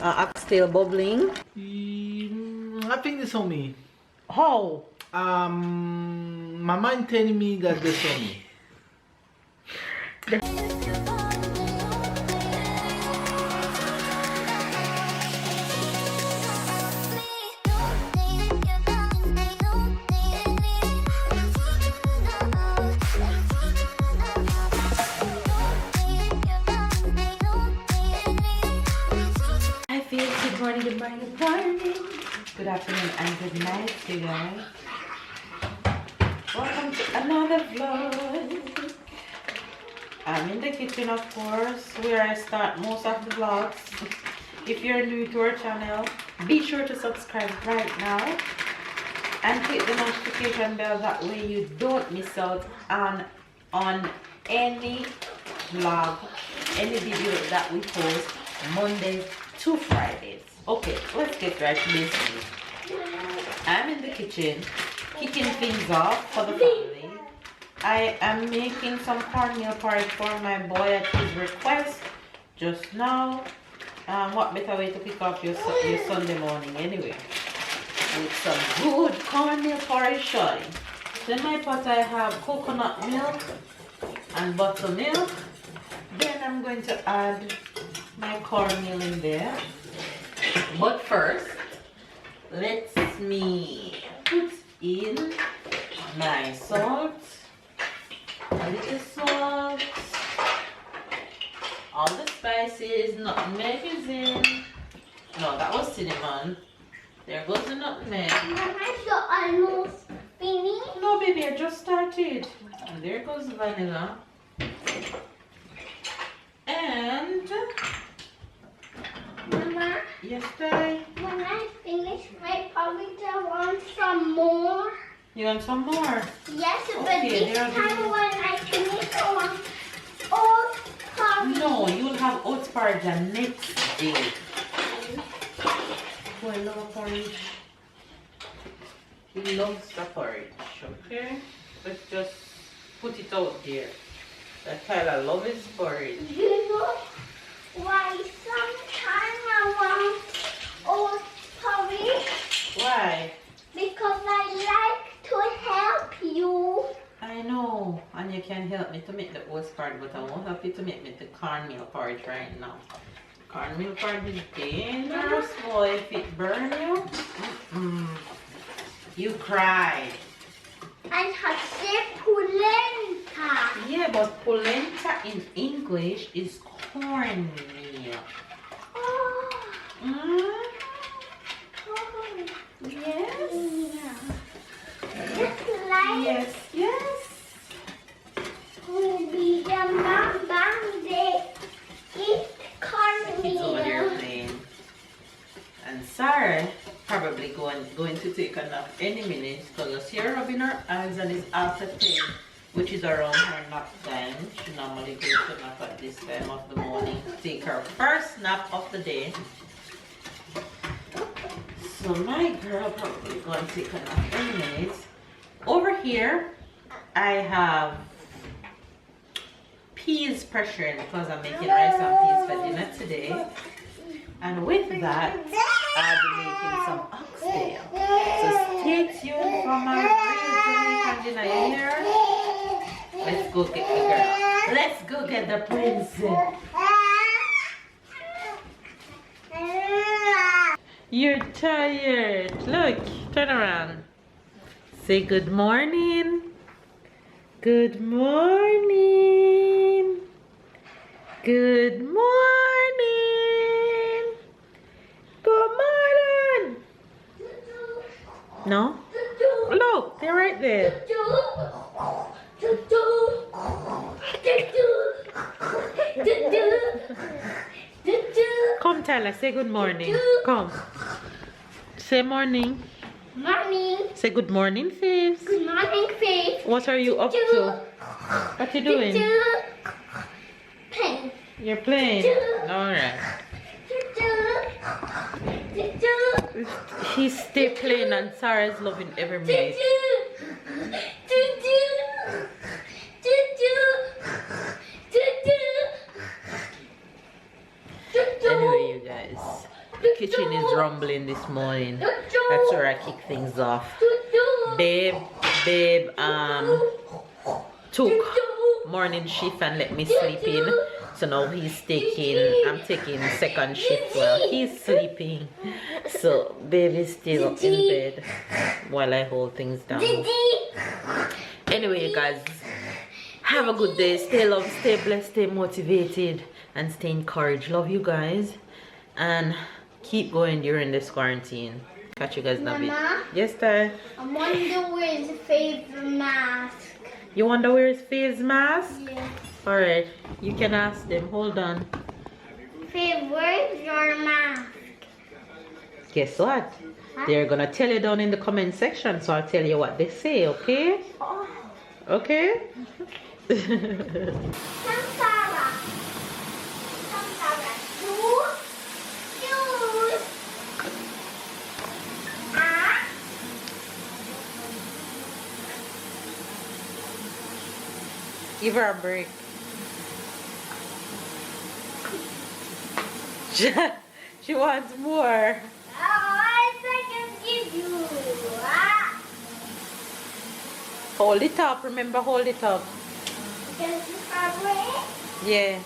Oxtail bubbling. I think they saw me. How? My mind telling me that they saw me. Good morning, good morning, good morning. Good afternoon and good night to you guys. Welcome to another vlog. I'm in the kitchen, of course, where I start most of the vlogs. If you're new to our channel, be sure to subscribe right now and click the notification bell. That way you don't miss out on any vlog, any video that we post Mondays to Fridays. Okay, let's get right to business. I'm in the kitchen kicking things off for the family. I am making some cornmeal porridge for my boy at his request just now. What better way to kick off your Sunday morning anyway, with some good cornmeal porridge shorty. So in my pot I have coconut milk and buttermilk. Then I'm going to add my cornmeal in there. But first, let me put in my salt, a little salt, all the spices. Nutmeg is in. No, that was cinnamon. There goes the nutmeg. Mama, you're almost finished. No, baby, I just started. And there goes the vanilla. And Mama, yes, babe. when I finish my porridge, I want some more. You want some more? Yes, but Okay, this there are time the- when I finish, I want oat porridge. No, you'll have oat porridge the next day. Oh, I love porridge. He loves the porridge. Okay, let's just put it out there. That Tyler loves his porridge. You know why sometimes I want oat porridge? Why? Because I like to help you. I know, and you can help me to make the oat porridge, but I won't help you to make me the cornmeal porridge right now. Cornmeal porridge is dangerous, boy. If it burn you, you cry. I have said polenta. Yeah, but polenta in English is cornmeal. Oh. Mm? Oh. Yes. Just like Yes, yes. will be the mama they eat Kids over there cornmeal. playing. And Sarah probably going to take a nap any minute because she's rubbing her eyes and it's after 10, which is around her nap time. She normally goes to nap at this time of the morning to take her first nap of the day. So my girl probably going to take a nap any minute. Over here, I have peas pressure because I'm making rice and peas for dinner today. And with that, I'll be making some oxtail. So stay tuned for my real Jamaican dinner here. Let's go get the girl. Let's go get the princess. You're tired. Look, turn around. Say good morning. Good morning. Good morning. Good morning. No? Look, they're right there. Come, Tyler, say good morning. Come. Say morning. Morning. Say good morning, Faves. Good morning, Faith. What are you up to? What you doing? Pen. You're playing. Alright. He's still playing and Sarah's loving every minute. Anyway, you guys, The kitchen is rumbling this morning. That's where I kick things off. Babe took morning shift and let me sleep in. So now I'm taking second shift while he's sleeping. So babe is still in bed while I hold things down. Anyway, you guys, have a good day. Stay loved, stay blessed, stay motivated, and stay encouraged. Love you guys, and keep going during this quarantine. Catch you guys in a bit. Yes, Ty? I wonder where's the favorite mask. You wonder where his face mask? Yes. Alright, you can ask them. Hold on. Favorite, where's your mask? Guess what? Huh? They're gonna tell you down in the comment section, so I'll tell you what they say, okay? Oh. Okay? Samsara. Samsara. Choose. Give her a break. She wants more. I can give you. Hold it up. Remember, hold it up. Because you have Yeah.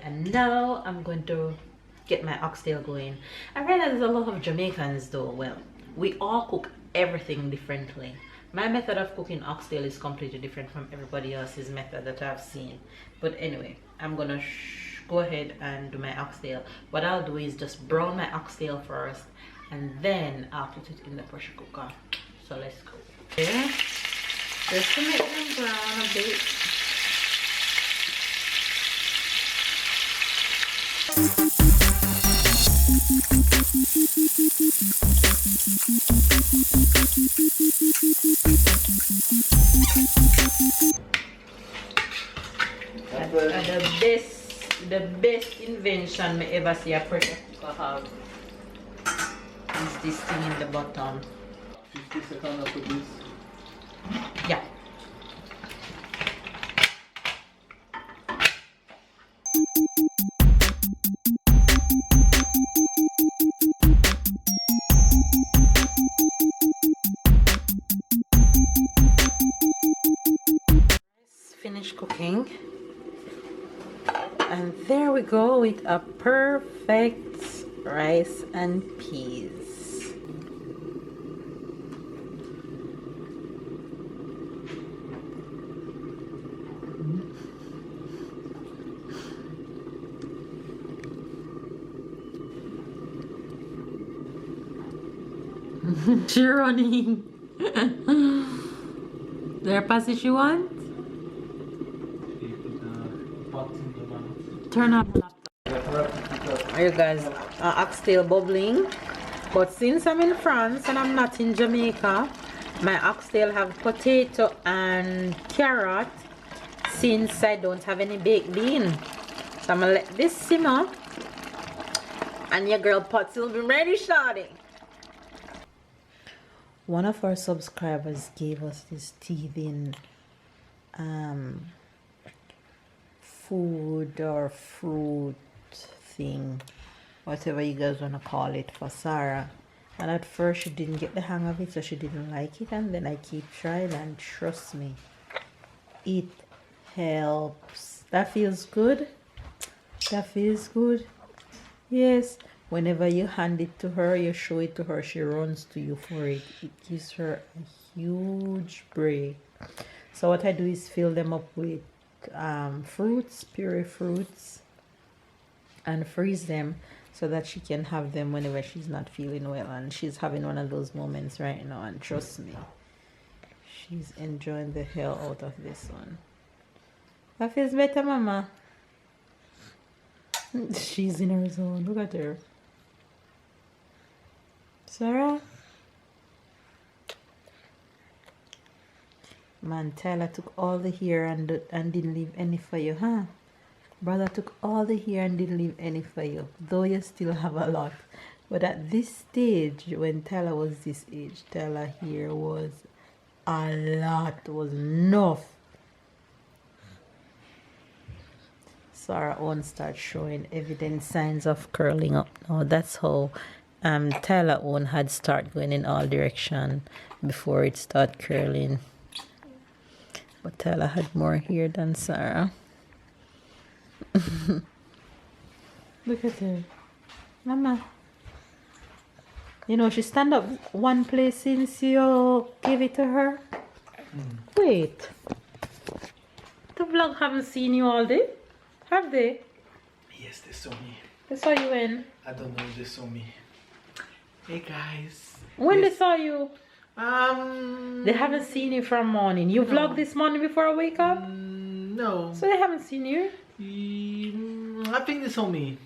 And now I'm going to get my oxtail going. I realize there's a lot of Jamaicans though. Well, we all cook everything differently. My method of cooking oxtail is completely different from everybody else's method that I've seen. But anyway, I'm gonna go ahead and do my oxtail. What I'll do is just brown my oxtail first, and then I'll put it in the pressure cooker. So let's go. Yeah, just to make them brown a bit. The best invention me ever see a pressure cooker have is this thing in the bottom. 50 seconds after this. Yeah. Finished cooking. And there we go with a perfect rice and peas. She running. There passage you want? Turn on the laptop. Alright guys, oxtail bubbling. But since I'm in France and I'm not in Jamaica, my oxtail have potato and carrot since I don't have any baked bean. So I'm gonna let this simmer and your girl pots will be ready shortly. One of our subscribers gave us this teething food or fruit thing, whatever you guys want to call it, for Sarah. And at first she didn't get the hang of it, so she didn't like it, and then I keep trying, and trust me, it helps. That feels good. That feels good. Yes, whenever you hand it to her, you show it to her, she runs to you for it. It gives her a huge break. So what I do is fill them up with fruits, puree fruits, and freeze them so that she can have them whenever she's not feeling well. And she's having one of those moments right now, and trust me, she's enjoying the hell out of this one. That feels better, Mama. She's in her zone. Look at her. Sarah? Man, Tyler took all the hair and didn't leave any for you, huh? Brother took all the hair and didn't leave any for you, though you still have a lot. But at this stage, when Tyler was this age, Tyler hair was a lot, was enough. Sarah own start showing evident signs of curling up now. That's how Tyler own had start going in all direction before it start curling. But Tyler had more hair than Sarah. Look at her. Mama. You know, she stand up one place since you gave it to her. Wait. The vlog haven't seen you all day? Have they? Yes, they saw me. They saw you when? I don't know if they saw me. Hey guys. When Yes. they saw you? They haven't seen you from morning. You vlogged this morning before I wake up? No. So they haven't seen you? I think they saw me.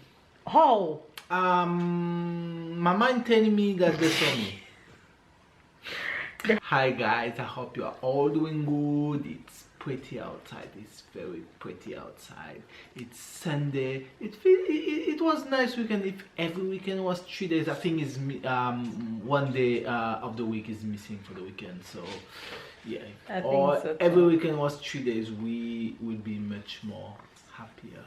How? My mind telling me that they saw me. Hi guys, I hope you are all doing good. It's pretty outside. It's very pretty outside. It's Sunday. It was nice weekend. If every weekend was 3 days, I think is 1 day of the week is missing for the weekend. So yeah, I think so too. every weekend was 3 days, we would be much more happier.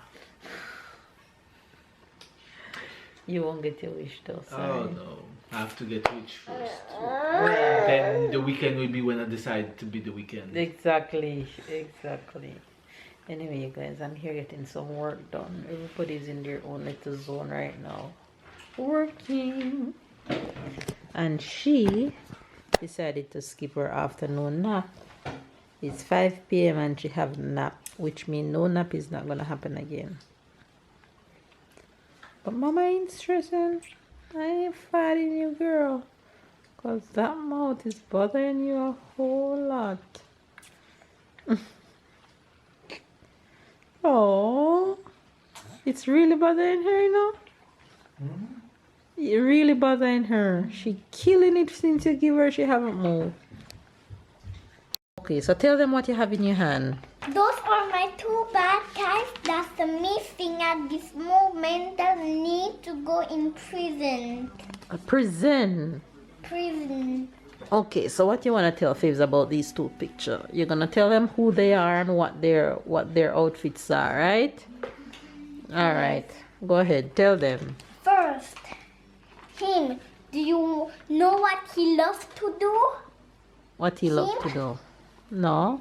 You won't get your wish though, sorry. Oh no, I have to get rich first. Then the weekend will be when I decide to be the weekend. Exactly, exactly. Anyway, you guys, I'm here getting some work done. Everybody's in their own little zone right now, working. And she decided to skip her afternoon nap. It's 5 p.m. and she have a nap, which means no nap is not gonna happen again. But Mama ain't stressing. I ain't fighting you, girl. Cause that mouth is bothering you a whole lot. Oh, it's really bothering her, you know? It really bothering her. She killing it since you give her, she haven't moved. Okay, so tell them what you have in your hand. Those are my two bad guys that's missing at this moment that need to go in prison. A prison. Prison. Okay, so what you want to tell Faves about these two pictures? You're gonna tell them who they are and what their outfits are, right? All right, go ahead, tell them. First, him. Do you know what he loves to do? What he loves to do. No?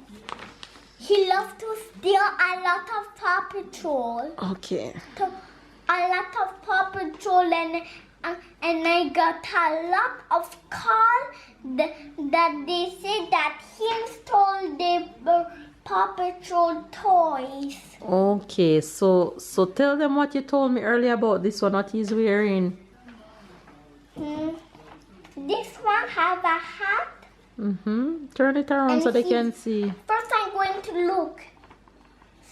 He loves to steal a lot of Paw Patrol. Okay. A lot of Paw Patrol and I got a lot of calls that they said that him stole the Paw Patrol toys. Okay, so tell them what you told me earlier about this one, what he's wearing. This one has a hat. Turn it around And so they can see. First I'm going to look.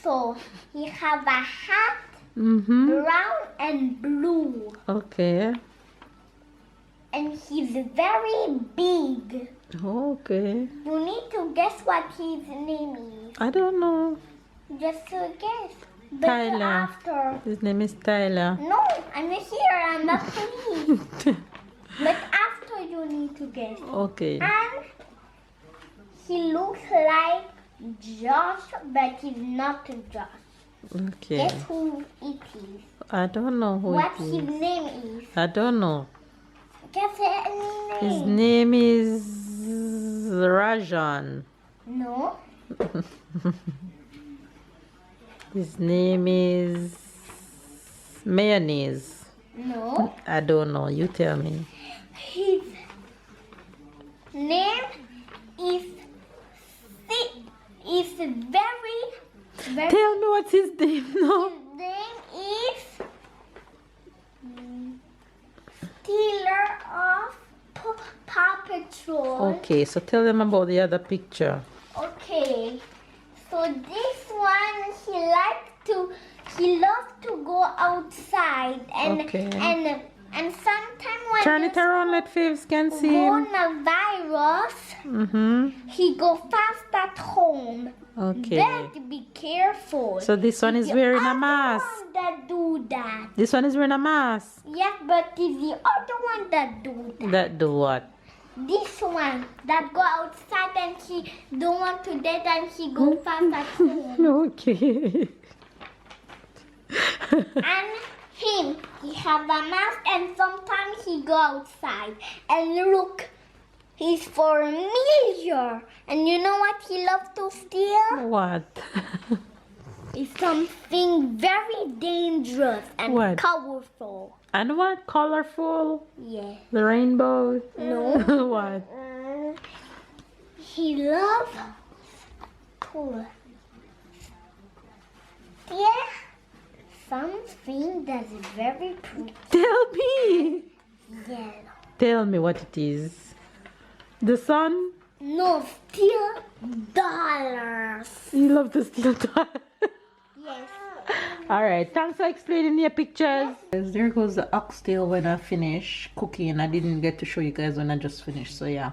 So he has a hat, brown and blue. Okay. And he's very big. Okay. You need to guess what his name is. I don't know. Just to guess. But Tyler. after. His name is Tyler. No, I'm here. I'm not police. But after you need to guess. Okay. And he looks like Josh, but he's not Josh. Okay. Guess who it is? I don't know who what it his is. name is. I don't know. Just say any His name. name is Rajan. No. His name is Mayonnaise. No. I don't know. You tell me. His name is very, very. Tell me what's his name now. His name is Stealer of Paw Patrol. Okay, so tell them about the other picture. Okay. So this one he loves to go outside Okay. and sometimes when Turn it around, let Faves can see him. coronavirus, Mm-hmm. he go fast at home. Okay. Better be careful. So this one is The wearing a other mask. one that do that. This one is wearing a mask. Yes, but it's the other one that do that. That do what? This one that go outside and he don't want to dead and he go fast at home. Okay. And him, he have a mask and sometimes he go outside. And look, he's for a measure. And you know what he loves to steal? What? It's something very dangerous and What? powerful. And what? Colorful? Yeah. The rainbow? No. What? He loves to steal something that's very pretty. Tell me. Yellow. Tell me what it is. The sun? No, steal dollars. You love to steal toys. Yes. Alright, thanks for explaining your pictures. There goes the oxtail when I finish cooking. I didn't get to show you guys when I just finished. So yeah,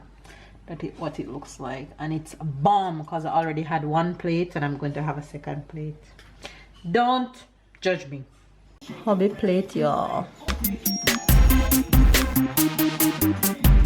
that is what it looks like. And it's a bomb because I already had one plate and I'm going to have a second plate. Don't judge me. Hobby plate, y'all.